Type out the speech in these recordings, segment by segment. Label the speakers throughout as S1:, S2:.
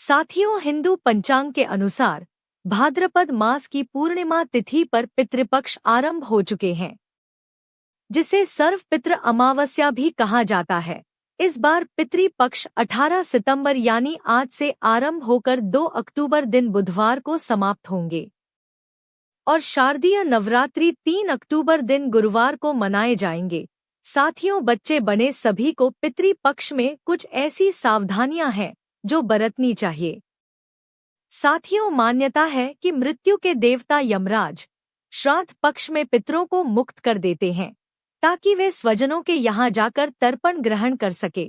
S1: साथियों, हिंदू पंचांग के अनुसार भाद्रपद मास की पूर्णिमा तिथि पर पितृपक्ष आरंभ हो चुके हैं, जिसे सर्वपितृ अमावस्या भी कहा जाता है। इस बार पितृपक्ष 18 सितंबर यानी आज से आरंभ होकर 2 अक्टूबर दिन बुधवार को समाप्त होंगे और शारदीय नवरात्रि 3 अक्टूबर दिन गुरुवार को मनाए जाएंगे। साथियों, बच्चे बने सभी को पितृपक्ष में कुछ ऐसी सावधानियां हैं जो बरतनी चाहिए। साथियों, मान्यता है कि मृत्यु के देवता यमराज श्राद्ध पक्ष में पितरों को मुक्त कर देते हैं ताकि वे स्वजनों के यहाँ जाकर तर्पण ग्रहण कर सके।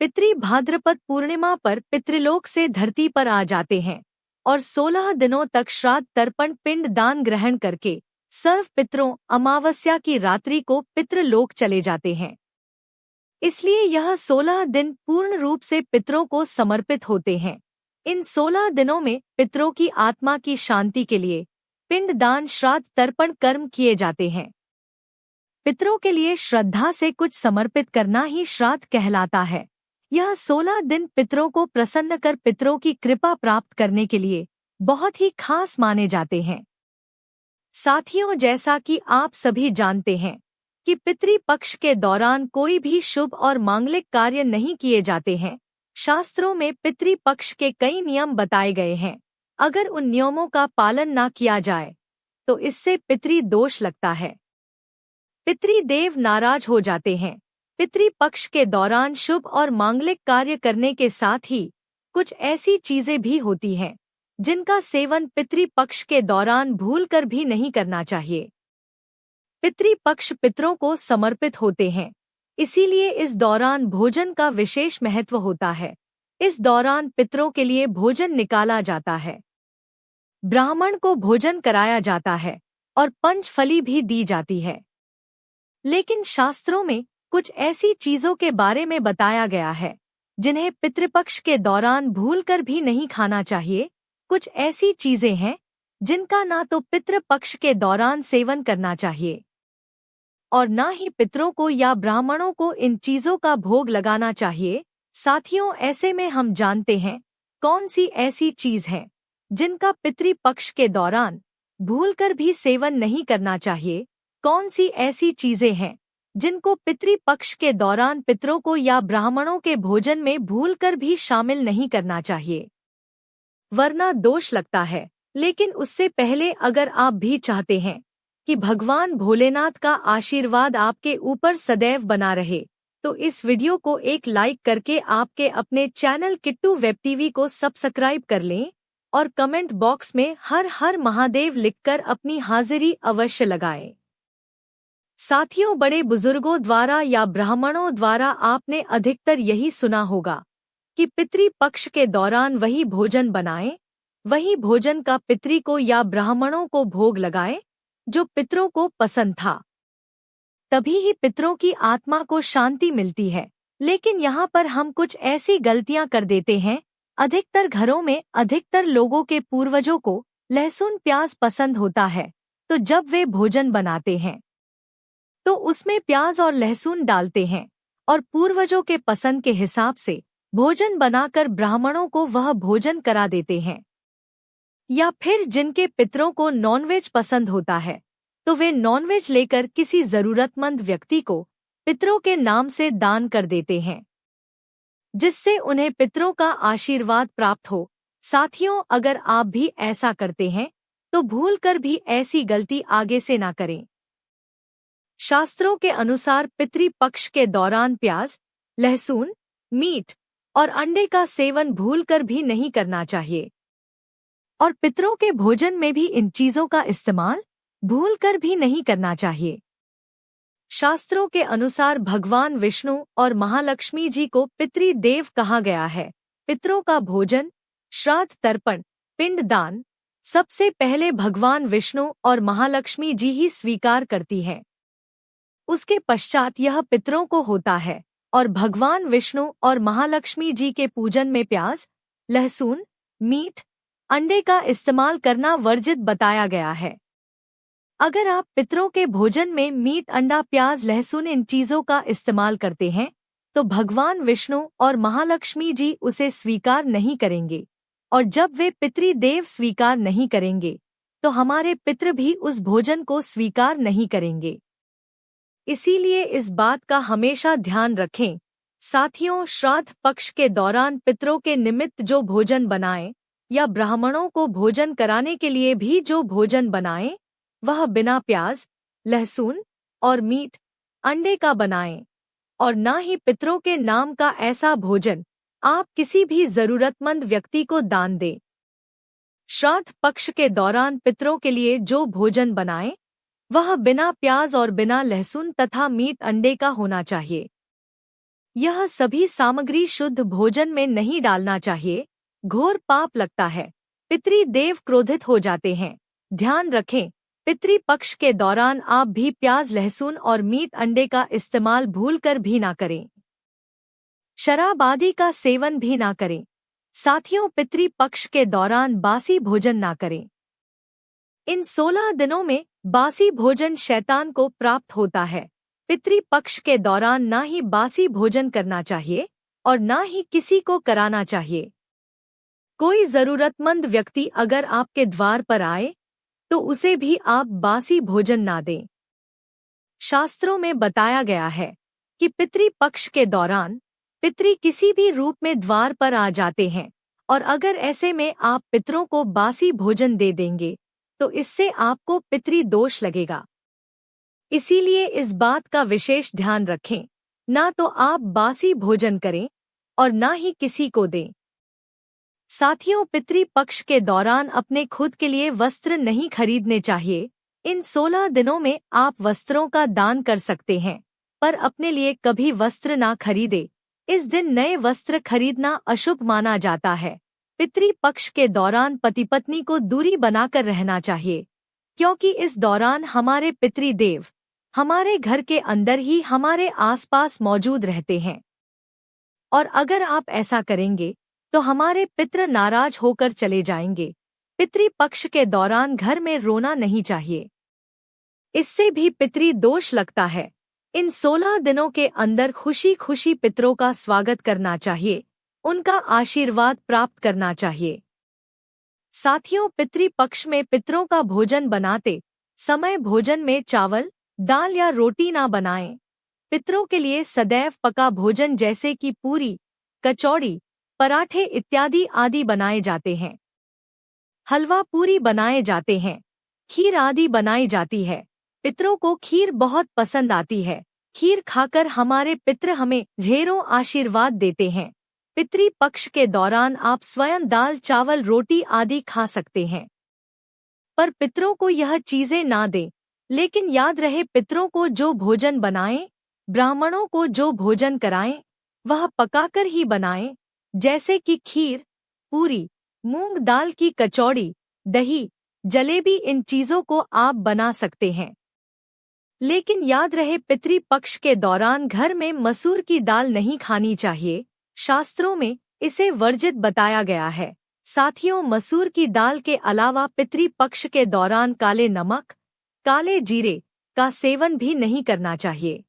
S1: पितृ भाद्रपद पूर्णिमा पर पितृलोक से धरती पर आ जाते हैं और 16 दिनों तक श्राद्ध तर्पण पिंड दान ग्रहण करके सर्व पितरों अमावस्या की रात्रि को पितृलोक चले जाते हैं। इसलिए यह 16 दिन पूर्ण रूप से पितरों को समर्पित होते हैं। इन 16 दिनों में पितरों की आत्मा की शांति के लिए पिंड दान श्राद्ध तर्पण कर्म किए जाते हैं। पितरों के लिए श्रद्धा से कुछ समर्पित करना ही श्राद्ध कहलाता है। यह 16 दिन पितरों को प्रसन्न कर पितरों की कृपा प्राप्त करने के लिए बहुत ही खास माने जाते हैं। साथियों, जैसा कि आप सभी जानते हैं कि पितृपक्ष के दौरान कोई भी शुभ और मांगलिक कार्य नहीं किए जाते हैं। शास्त्रों में पितृपक्ष के कई नियम बताए गए हैं। अगर उन नियमों का पालन न किया जाए तो इससे पितृदोष लगता है। पितृदेव नाराज हो जाते हैं। पितृपक्ष के दौरान शुभ और मांगलिक कार्य करने के साथ ही कुछ ऐसी चीजें भी होती हैं जिनका सेवन पितृपक्ष के दौरान भूलकर भी नहीं करना चाहिए। पितृपक्ष पितरों को समर्पित होते हैं, इसीलिए इस दौरान भोजन का विशेष महत्व होता है। इस दौरान पितरों के लिए भोजन निकाला जाता है, ब्राह्मण को भोजन कराया जाता है और पंचफली भी दी जाती है। लेकिन शास्त्रों में कुछ ऐसी चीजों के बारे में बताया गया है जिन्हें पितृपक्ष के दौरान भूलकर भी नहीं खाना चाहिए। कुछ ऐसी चीजें हैं जिनका ना तो पितृपक्ष के दौरान सेवन करना चाहिए और ना ही पितरों को या ब्राह्मणों को इन चीजों का भोग लगाना चाहिए। साथियों, ऐसे में हम जानते हैं कौन सी ऐसी चीज है जिनका पितृपक्ष के दौरान भूलकर भी सेवन नहीं करना चाहिए। कौन सी ऐसी चीजें हैं जिनको पितृपक्ष के दौरान पितरों को या ब्राह्मणों के भोजन में भूलकर भी शामिल नहीं करना चाहिए, वरना दोष लगता है। लेकिन उससे पहले अगर आप भी चाहते हैं कि भगवान भोलेनाथ का आशीर्वाद आपके ऊपर सदैव बना रहे, तो इस वीडियो को एक लाइक करके आपके अपने चैनल किट्टू वेब टीवी को सब्सक्राइब कर लें और कमेंट बॉक्स में हर हर महादेव लिखकर अपनी हाजिरी अवश्य लगाएं। साथियों, बड़े बुजुर्गों द्वारा या ब्राह्मणों द्वारा आपने अधिकतर यही सुना होगा कि पितृपक्ष के दौरान वही भोजन बनाएं, वही भोजन का पितरी को या ब्राह्मणों को भोग लगाएं जो पितरों को पसंद था। तभी ही पितरों की आत्मा को शांति मिलती है। लेकिन यहाँ पर हम कुछ ऐसी गलतियां कर देते हैं। अधिकतर घरों में अधिकतर लोगों के पूर्वजों को लहसुन प्याज पसंद होता है, तो जब वे भोजन बनाते हैं तो उसमें प्याज और लहसुन डालते हैं और पूर्वजों के पसंद के हिसाब से भोजन बनाकर ब्राह्मणों को वह भोजन करा देते हैं। या फिर जिनके पितरों को नॉनवेज पसंद होता है तो वे नॉनवेज लेकर किसी जरूरतमंद व्यक्ति को पितरों के नाम से दान कर देते हैं, जिससे उन्हें पितरों का आशीर्वाद प्राप्त हो। साथियों, अगर आप भी ऐसा करते हैं तो भूलकर भी ऐसी गलती आगे से ना करें। शास्त्रों के अनुसार पितृपक्ष के दौरान प्याज, लहसुन, मीट और अंडे का सेवन भूलकर भी नहीं करना चाहिए और पितरों के भोजन में भी इन चीजों का इस्तेमाल भूलकर भी नहीं करना चाहिए। शास्त्रों के अनुसार भगवान विष्णु और महालक्ष्मी जी को पितृदेव कहा गया है। पितरों का भोजन, श्राद्ध तर्पण, पिंड दान सबसे पहले भगवान विष्णु और महालक्ष्मी जी ही स्वीकार करती हैं। उसके पश्चात यह पितरों को होता है और भगवान विष्णु और महालक्ष्मी जी के पूजन में प्याज, लहसुन, मीट, अंडे का इस्तेमाल करना वर्जित बताया गया है। अगर आप पितरों के भोजन में मीट, अंडा, प्याज, लहसुन इन चीजों का इस्तेमाल करते हैं तो भगवान विष्णु और महालक्ष्मी जी उसे स्वीकार नहीं करेंगे, और जब वे पितृदेव स्वीकार नहीं करेंगे तो हमारे पितृ भी उस भोजन को स्वीकार नहीं करेंगे। इसीलिए इस बात का हमेशा ध्यान रखें। साथियों, श्राद्ध पक्ष के दौरान पितरों के निमित्त जो भोजन बनाएं या ब्राह्मणों को भोजन कराने के लिए भी जो भोजन बनाएं, वह बिना प्याज, लहसुन और मीट, अंडे का बनाएं, और ना ही पितरों के नाम का ऐसा भोजन आप किसी भी जरूरतमंद व्यक्ति को दान दें। श्राद्ध पक्ष के दौरान पितरों के लिए जो भोजन बनाएं, वह बिना प्याज और बिना लहसुन तथा मीट अंडे का होना चाहिए। यह सभी सामग्री शुद्ध भोजन में नहीं डालना चाहिए, घोर पाप लगता है। पितृदेव क्रोधित हो जाते हैं। ध्यान रखें, पितृपक्ष के दौरान आप भी प्याज, लहसुन और मीट अंडे का इस्तेमाल भूलकर भी ना करें। शराब आदि का सेवन भी ना करें। साथियों, पितृपक्ष के दौरान बासी भोजन ना करें। इन 16 दिनों में बासी भोजन शैतान को प्राप्त होता है। पितृपक्ष के दौरान ना ही बासी भोजन करना चाहिए और ना ही किसी को कराना चाहिए। कोई जरूरतमंद व्यक्ति अगर आपके द्वार पर आए तो उसे भी आप बासी भोजन ना दें। शास्त्रों में बताया गया है कि पितृपक्ष के दौरान पितृ किसी भी रूप में द्वार पर आ जाते हैं, और अगर ऐसे में आप पितरों को बासी भोजन दे देंगे तो इससे आपको पितृदोष लगेगा। इसीलिए इस बात का विशेष ध्यान रखें, ना तो आप बासी भोजन करें और ना ही किसी को दें। साथियों, पितृपक्ष के दौरान अपने खुद के लिए वस्त्र नहीं खरीदने चाहिए। इन 16 दिनों में आप वस्त्रों का दान कर सकते हैं, पर अपने लिए कभी वस्त्र ना खरीदे। इस दिन नए वस्त्र खरीदना अशुभ माना जाता है। पितृपक्ष के दौरान पति पत्नी को दूरी बनाकर रहना चाहिए, क्योंकि इस दौरान हमारे पितृदेव हमारे घर के अंदर ही हमारे आसपास मौजूद रहते हैं, और अगर आप ऐसा करेंगे तो हमारे पितृ नाराज होकर चले जाएंगे। पितृपक्ष के दौरान घर में रोना नहीं चाहिए, इससे भी पितृदोष लगता है। इन 16 दिनों के अंदर खुशी खुशी पितरों का स्वागत करना चाहिए, उनका आशीर्वाद प्राप्त करना चाहिए। साथियों, पितृपक्ष में पितरों का भोजन बनाते समय भोजन में चावल, दाल या रोटी ना बनाएं। पितरों के लिए सदैव पका भोजन जैसे कि पूरी, कचौड़ी, पराठे इत्यादि आदि बनाए जाते हैं। हलवा पूरी बनाए जाते हैं, खीर आदि बनाई जाती है। पितरों को खीर बहुत पसंद आती है। खीर खाकर हमारे पितृ हमें ढेरों आशीर्वाद देते हैं। पितृपक्ष के दौरान आप स्वयं दाल, चावल, रोटी आदि खा सकते हैं, पर पितरों को यह चीजें ना दें। लेकिन याद रहे, पितरों को जो भोजन बनाएं, ब्राह्मणों को जो भोजन कराएं, वह पकाकर ही बनाएं, जैसे कि खीर, पूरी, मूंग दाल की कचौड़ी, दही, जलेबी। इन चीजों को आप बना सकते हैं। लेकिन याद रहे, पितृपक्ष के दौरान घर में मसूर की दाल नहीं खानी चाहिए। शास्त्रों में इसे वर्जित बताया गया है। साथियों, मसूर की दाल के अलावा पितृपक्ष के दौरान काले नमक, काले जीरे का सेवन भी नहीं करना चाहिए,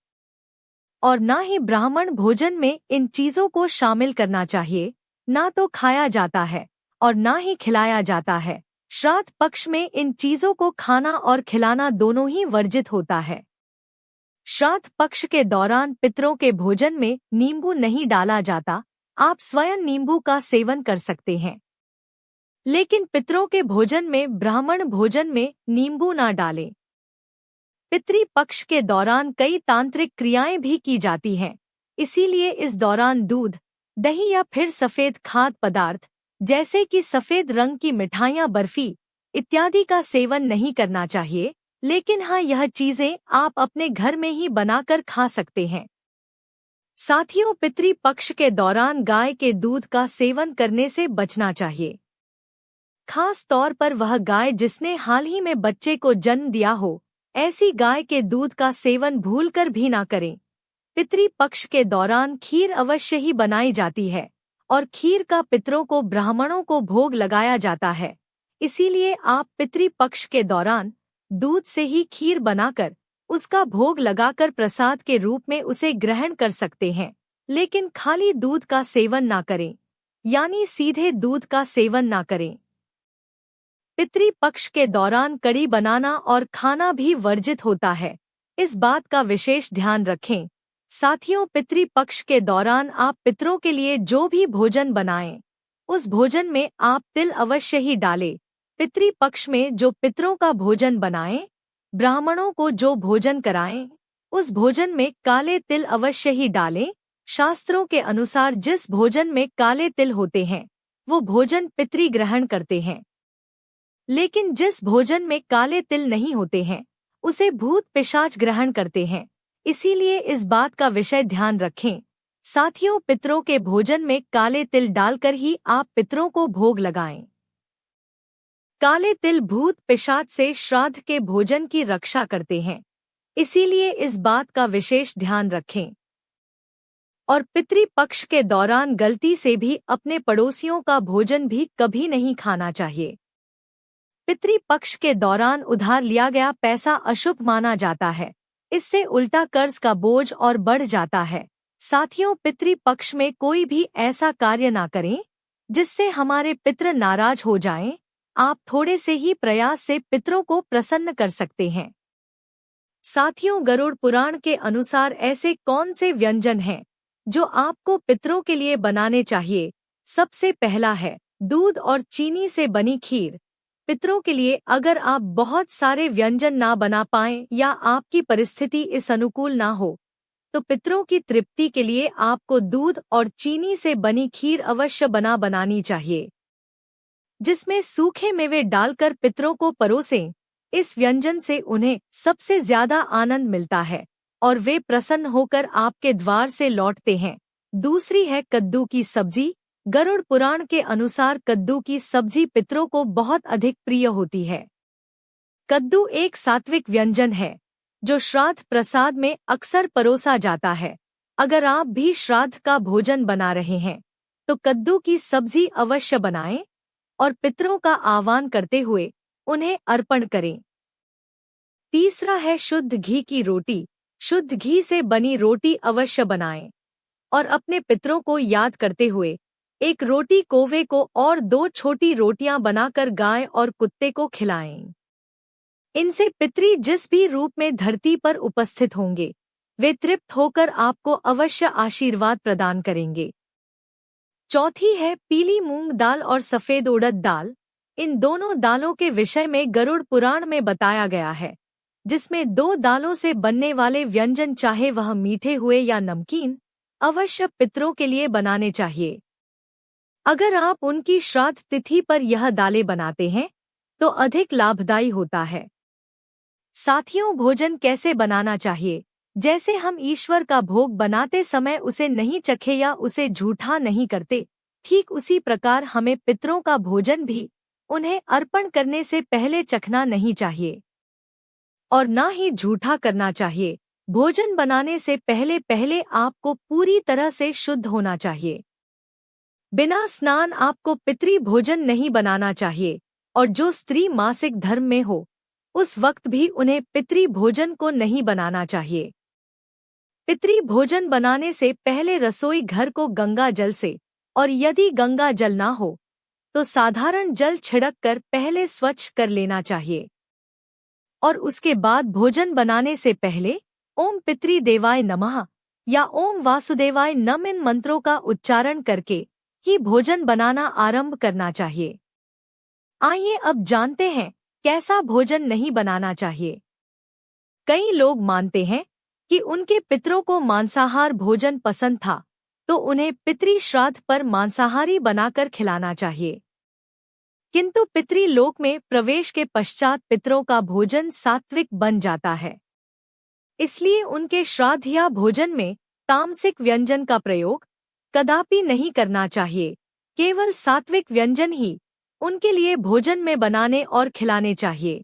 S1: और ना ही ब्राह्मण भोजन में इन चीजों को शामिल करना चाहिए। ना तो खाया जाता है और ना ही खिलाया जाता है। श्राद्ध पक्ष में इन चीजों को खाना और खिलाना दोनों ही वर्जित होता है। श्राद्ध पक्ष के दौरान पितरों के भोजन में नींबू नहीं डाला जाता। आप स्वयं नींबू का सेवन कर सकते हैं, लेकिन पितरों के भोजन में, ब्राह्मण भोजन में नींबू ना डालें। पितृपक्ष के दौरान कई तांत्रिक क्रियाएं भी की जाती हैं, इसीलिए इस दौरान दूध, दही या फिर सफेद खाद्य पदार्थ जैसे कि सफेद रंग की मिठाइयाँ, बर्फी इत्यादि का सेवन नहीं करना चाहिए। लेकिन हाँ, यह चीजें आप अपने घर में ही बनाकर खा सकते हैं। साथियों, पितृपक्ष के दौरान गाय के दूध का सेवन करने से बचना चाहिए। खास तौर पर वह गाय जिसने हाल ही में बच्चे को जन्म दिया हो, ऐसी गाय के दूध का सेवन भूलकर भी ना करें। पितृपक्ष के दौरान खीर अवश्य ही बनाई जाती है, और खीर का पितरों को, ब्राह्मणों को भोग लगाया जाता है। इसीलिए आप पितृपक्ष के दौरान दूध से ही खीर बनाकर उसका भोग लगाकर प्रसाद के रूप में उसे ग्रहण कर सकते हैं। लेकिन खाली दूध का सेवन ना करें, यानी सीधे दूध का सेवन ना करें। पितृपक्ष के दौरान कड़ी बनाना और खाना भी वर्जित होता है, इस बात का विशेष ध्यान रखें। साथियों, पितृपक्ष के दौरान आप पितरों के लिए जो भी भोजन बनाएं, उस भोजन में आप तिल अवश्य ही डालें। पितृपक्ष में जो पितरों का भोजन बनाएं, ब्राह्मणों को जो भोजन कराएं, उस भोजन में काले तिल अवश्य ही डालें। शास्त्रों के अनुसार जिस भोजन में काले तिल होते हैं, वो भोजन पितृ ग्रहण करते हैं। लेकिन जिस भोजन में काले तिल नहीं होते हैं, उसे भूत पिशाच ग्रहण करते हैं। इसीलिए इस बात का विषय ध्यान रखें। साथियों, पितरों के भोजन में काले तिल डालकर ही आप पितरों को भोग लगाएं। काले तिल भूत पिशाच से श्राद्ध के भोजन की रक्षा करते हैं, इसीलिए इस बात का विशेष ध्यान रखें। और पितृपक्ष के दौरान गलती से भी अपने पड़ोसियों का भोजन भी कभी नहीं खाना चाहिए। पितृपक्ष के दौरान उधार लिया गया पैसा अशुभ माना जाता है, इससे उल्टा कर्ज का बोझ और बढ़ जाता है। साथियों, पितृपक्ष में कोई भी ऐसा कार्य ना करें जिससे हमारे पितृ नाराज हो जाएं। आप थोड़े से ही प्रयास से पितरों को प्रसन्न कर सकते हैं। साथियों, गरुड़ पुराण के अनुसार ऐसे कौन से व्यंजन हैं जो आपको पितरों के लिए बनाने चाहिए? सबसे पहला है दूध और चीनी से बनी खीर। पितरों के लिए अगर आप बहुत सारे व्यंजन ना बना पाएं या आपकी परिस्थिति इस अनुकूल ना हो, तो पितरों की तृप्ति के लिए आपको दूध और चीनी से बनी खीर अवश्य बनानी चाहिए, जिसमें सूखे मेवे डालकर पितरों को परोसें। इस व्यंजन से उन्हें सबसे ज्यादा आनंद मिलता है और वे प्रसन्न होकर आपके द्वार से लौटते हैं। दूसरी है कद्दू की सब्जी। गरुड़ पुराण के अनुसार कद्दू की सब्जी पितरों को बहुत अधिक प्रिय होती है। कद्दू एक सात्विक व्यंजन है जो श्राद्ध प्रसाद में अक्सर परोसा जाता है। अगर आप भी श्राद्ध का भोजन बना रहे हैं तो कद्दू की सब्जी अवश्य बनाएं और पितरों का आह्वान करते हुए उन्हें अर्पण करें। तीसरा है शुद्ध घी की रोटी। शुद्ध घी से बनी रोटी अवश्य बनाएं और अपने पितरों को याद करते हुए एक रोटी कोवे को और 2 छोटी रोटियां बनाकर गाय और कुत्ते को खिलाएं। इनसे पितरी जिस भी रूप में धरती पर उपस्थित होंगे, वे तृप्त होकर आपको अवश्य आशीर्वाद प्रदान करेंगे। चौथी है पीली मूंग दाल और सफेद उड़द दाल। इन दोनों दालों के विषय में गरुड़ पुराण में बताया गया है, जिसमें 2 दालों से बनने वाले व्यंजन, चाहे वह मीठे हुए या नमकीन, अवश्य पितरों के लिए बनाने चाहिए। अगर आप उनकी श्राद्ध तिथि पर यह दालें बनाते हैं तो अधिक लाभदायी होता है। साथियों, भोजन कैसे बनाना चाहिए? जैसे हम ईश्वर का भोग बनाते समय उसे नहीं चखे या उसे झूठा नहीं करते, ठीक उसी प्रकार हमें पितरों का भोजन भी उन्हें अर्पण करने से पहले चखना नहीं चाहिए और ना ही झूठा करना चाहिए। भोजन बनाने से पहले आपको पूरी तरह से शुद्ध होना चाहिए। बिना स्नान आपको पितरी भोजन नहीं बनाना चाहिए और जो स्त्री मासिक धर्म में हो, उस वक्त भी उन्हें पितरी भोजन को नहीं बनाना चाहिए। पितरी भोजन बनाने से पहले रसोई घर को गंगा जल से, और यदि गंगा जल ना हो तो साधारण जल छिड़क कर पहले स्वच्छ कर लेना चाहिए और उसके बाद भोजन बनाने से पहले ओम पितरी देवाय नमः या ओम वासुदेवाय नम इन मंत्रों का उच्चारण करके ही भोजन बनाना आरंभ करना चाहिए। आइए अब जानते हैं कैसा भोजन नहीं बनाना चाहिए। कई लोग मानते हैं कि उनके पितरों को मांसाहार भोजन पसंद था, तो उन्हें पितरी श्राद्ध पर मांसाहारी बनाकर खिलाना चाहिए। किंतु पितरी लोक में प्रवेश के पश्चात पितरों का भोजन सात्विक बन जाता है, इसलिए उनके श्राद्ध या भोजन में तामसिक व्यंजन का प्रयोग कदापि नहीं करना चाहिए। केवल सात्विक व्यंजन ही उनके लिए भोजन में बनाने और खिलाने चाहिए।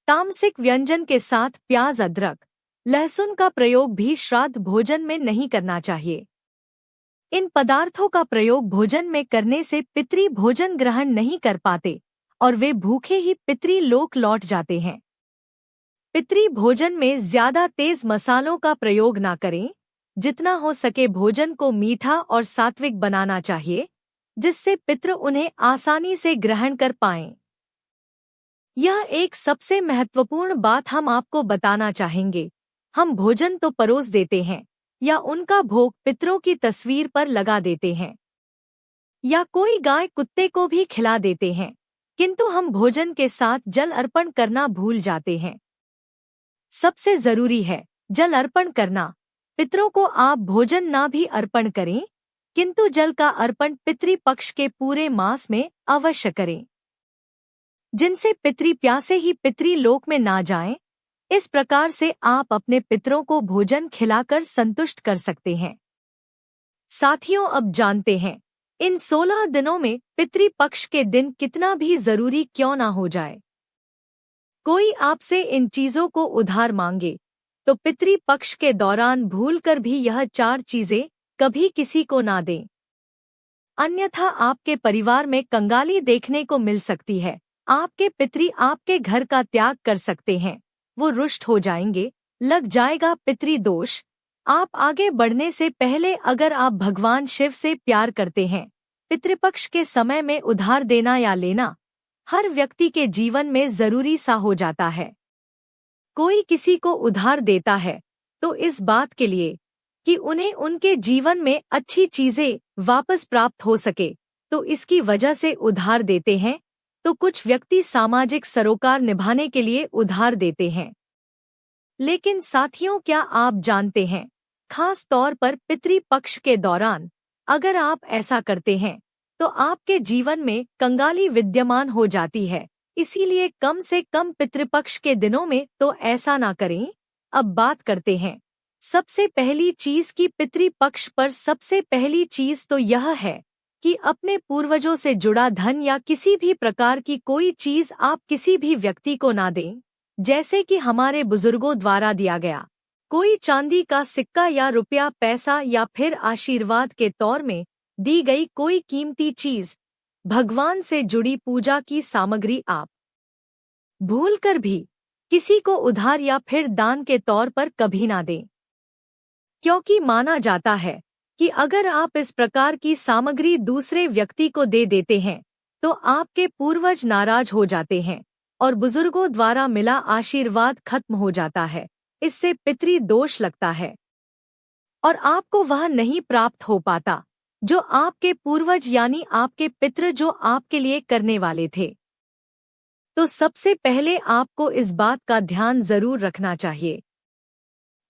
S1: तामसिक व्यंजन के साथ प्याज, अदरक, लहसुन का प्रयोग भी श्राद्ध भोजन में नहीं करना चाहिए। इन पदार्थों का प्रयोग भोजन में करने से पितरी भोजन ग्रहण नहीं कर पाते और वे भूखे ही पितरी लोक लौट जाते हैं। पितरी भोजन में ज्यादा तेज मसालों का प्रयोग ना करें, जितना हो सके भोजन को मीठा और सात्विक बनाना चाहिए, जिससे पितृ उन्हें आसानी से ग्रहण कर पाएं। यह एक सबसे महत्वपूर्ण बात हम आपको बताना चाहेंगे। हम भोजन तो परोस देते हैं या उनका भोग पितरों की तस्वीर पर लगा देते हैं या कोई गाय कुत्ते को भी खिला देते हैं, किंतु हम भोजन के साथ जल अर्पण करना भूल जाते हैं। सबसे जरूरी है जल अर्पण करना। पितरों को आप भोजन ना भी अर्पण करें, किंतु जल का अर्पण पितृपक्ष के पूरे मास में अवश्य करें, जिनसे पितृ प्यासे ही पितृलोक में ना जाएं। इस प्रकार से आप अपने पितरों को भोजन खिलाकर संतुष्ट कर सकते हैं। साथियों, अब जानते हैं इन 16 दिनों में पितृपक्ष के दिन कितना भी जरूरी क्यों ना हो जाए, कोई आपसे इन चीजों को उधार मांगे तो पितृपक्ष के दौरान भूलकर भी यह 4 चीजें कभी किसी को ना दें, अन्यथा आपके परिवार में कंगाली देखने को मिल सकती है। आपके पितृ आपके घर का त्याग कर सकते हैं, वो रुष्ट हो जाएंगे, लग जाएगा पितृदोष। आप आगे बढ़ने से पहले अगर आप भगवान शिव से प्यार करते हैं, पितृपक्ष के समय में उधार देना या लेना हर व्यक्ति के जीवन में जरूरी सा हो जाता है। कोई किसी को उधार देता है तो इस बात के लिए कि उन्हें उनके जीवन में अच्छी चीजें वापस प्राप्त हो सके, तो इसकी वजह से उधार देते हैं। तो कुछ व्यक्ति सामाजिक सरोकार निभाने के लिए उधार देते हैं। लेकिन साथियों, क्या आप जानते हैं, खास तौर पर पितृपक्ष के दौरान अगर आप ऐसा करते हैं तो आपके जीवन में कंगाली विद्यमान हो जाती है। इसीलिए कम से कम पितृपक्ष के दिनों में तो ऐसा ना करें। अब बात करते हैं सबसे पहली चीज की पितृपक्ष पर सबसे पहली चीज तो यह है कि अपने पूर्वजों से जुड़ा धन या किसी भी प्रकार की कोई चीज आप किसी भी व्यक्ति को ना दें, जैसे कि हमारे बुजुर्गों द्वारा दिया गया कोई चांदी का सिक्का या रुपया पैसा या फिर आशीर्वाद के तौर में दी गई कोई कीमती चीज, भगवान से जुड़ी पूजा की सामग्री आप भूलकर भी किसी को उधार या फिर दान के तौर पर कभी ना दें, क्योंकि माना जाता है कि अगर आप इस प्रकार की सामग्री दूसरे व्यक्ति को दे देते हैं तो आपके पूर्वज नाराज हो जाते हैं और बुजुर्गों द्वारा मिला आशीर्वाद खत्म हो जाता है। इससे पितृ दोष लगता है और आपको वह नहीं प्राप्त हो पाता जो आपके पूर्वज यानी आपके पितृ जो आपके लिए करने वाले थे। तो सबसे पहले आपको इस बात का ध्यान जरूर रखना चाहिए,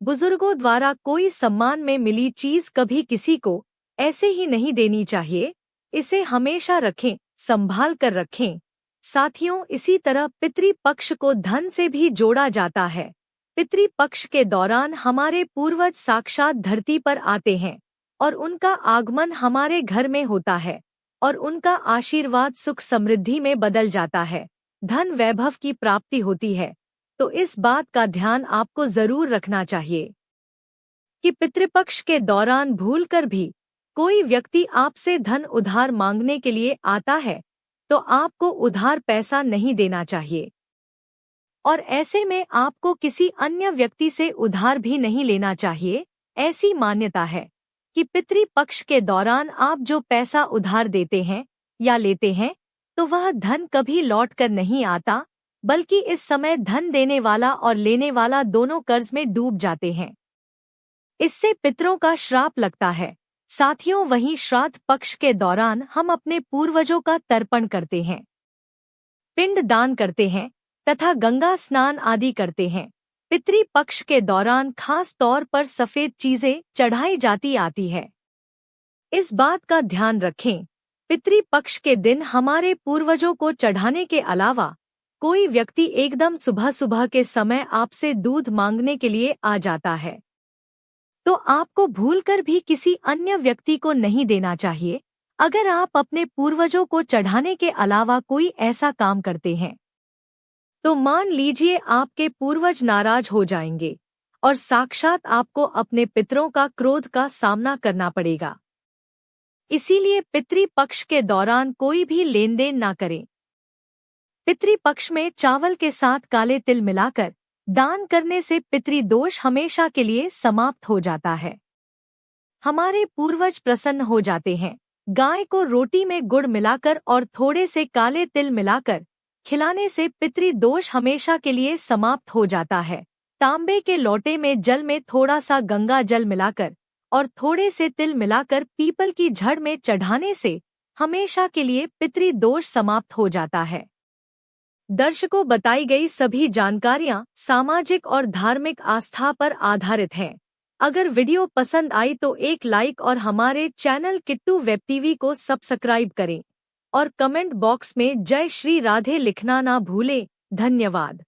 S1: बुजुर्गों द्वारा कोई सम्मान में मिली चीज कभी किसी को ऐसे ही नहीं देनी चाहिए। इसे हमेशा रखें, संभाल कर रखें। साथियों, इसी तरह पितृपक्ष को धन से भी जोड़ा जाता है। पितृपक्ष के दौरान हमारे पूर्वज साक्षात धरती पर आते हैं और उनका आगमन हमारे घर में होता है और उनका आशीर्वाद सुख समृद्धि में बदल जाता है, धन वैभव की प्राप्ति होती है। तो इस बात का ध्यान आपको जरूर रखना चाहिए कि पितृपक्ष के दौरान भूलकर भी कोई व्यक्ति आपसे धन उधार मांगने के लिए आता है तो आपको उधार पैसा नहीं देना चाहिए और ऐसे में आपको किसी अन्य व्यक्ति से उधार भी नहीं लेना चाहिए। ऐसी मान्यता है कि पितृपक्ष के दौरान आप जो पैसा उधार देते हैं या लेते हैं तो वह धन कभी लौट कर नहीं आता, बल्कि इस समय धन देने वाला और लेने वाला दोनों कर्ज में डूब जाते हैं। इससे पितरों का श्राप लगता है। साथियों, वहीं श्राद्ध पक्ष के दौरान हम अपने पूर्वजों का तर्पण करते हैं, पिंड दान करते हैं तथा गंगा स्नान आदि करते हैं। पितृपक्ष के दौरान खास तौर पर सफेद चीजें चढ़ाई जाती आती है। इस बात का ध्यान रखें, पितृपक्ष के दिन हमारे पूर्वजों को चढ़ाने के अलावा कोई व्यक्ति एकदम सुबह सुबह के समय आपसे दूध मांगने के लिए आ जाता है तो आपको भूलकर भी किसी अन्य व्यक्ति को नहीं देना चाहिए। अगर आप अपने पूर्वजों को चढ़ाने के अलावा कोई ऐसा काम करते हैं तो मान लीजिए आपके पूर्वज नाराज हो जाएंगे और साक्षात आपको अपने पितरों का क्रोध का सामना करना पड़ेगा। इसीलिए पितृपक्ष के दौरान कोई भी लेन देन ना करें। पितृपक्ष में चावल के साथ काले तिल मिलाकर दान करने से पितृदोष हमेशा के लिए समाप्त हो जाता है। हमारे पूर्वज प्रसन्न हो जाते हैं। गाय को रोटी में गुड़ मिलाकर और थोड़े से काले तिल मिलाकर खिलाने से पितृदोष हमेशा के लिए समाप्त हो जाता है। तांबे के लोटे में जल में थोड़ा सा गंगा जल मिलाकर और थोड़े से तिल मिलाकर पीपल की जड़ में चढ़ाने से हमेशा के लिए पितृदोष समाप्त हो जाता है। दर्शकों, बताई गई सभी जानकारियां सामाजिक और धार्मिक आस्था पर आधारित हैं। अगर वीडियो पसंद आई तो एक लाइक और हमारे चैनल किट्टू वेब टीवी को सब्सक्राइब करें और कमेंट बॉक्स में जय श्री राधे लिखना ना भूलें। धन्यवाद।